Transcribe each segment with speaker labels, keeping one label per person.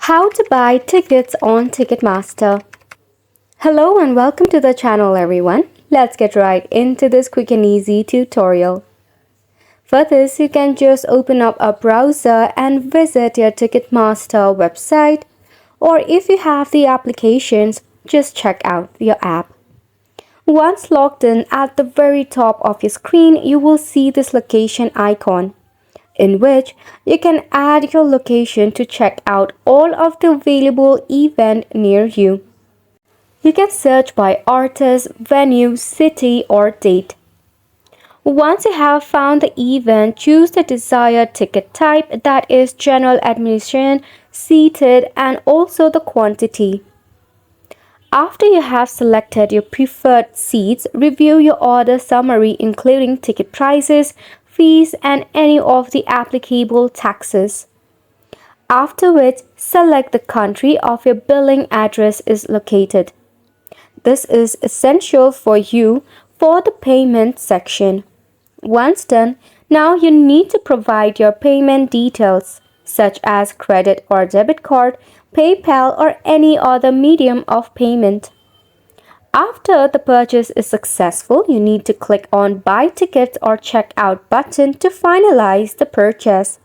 Speaker 1: How to buy tickets on Ticketmaster. Hello and welcome to the channel everyone. Let's get right into this quick and easy tutorial. For this, you can just open up a browser and visit your Ticketmaster website, or if you have the applications, just check out your app. Once logged in, at the very top of your screen, you will see this location icon, in which you can add your location to check out all of the available events near you. You can search by artist, venue, city, or date. Once you have found the event, choose the desired ticket type, that is general admission, seated, and also the quantity. After you have selected your preferred seats, review your order summary including ticket prices, fees, and any of the applicable taxes. After which, select the country of your billing address is located. This is essential for you for the payment section. Once done, now you need to provide your payment details such as credit or debit card, PayPal, or any other medium of payment. After the purchase is successful, you need to click on Buy Tickets or Check Out button to finalize the purchase.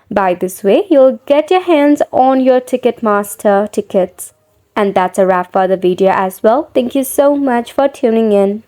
Speaker 1: By this way, you'll get your hands on your Ticketmaster tickets. And that's a wrap for the video as well. Thank you so much for tuning in.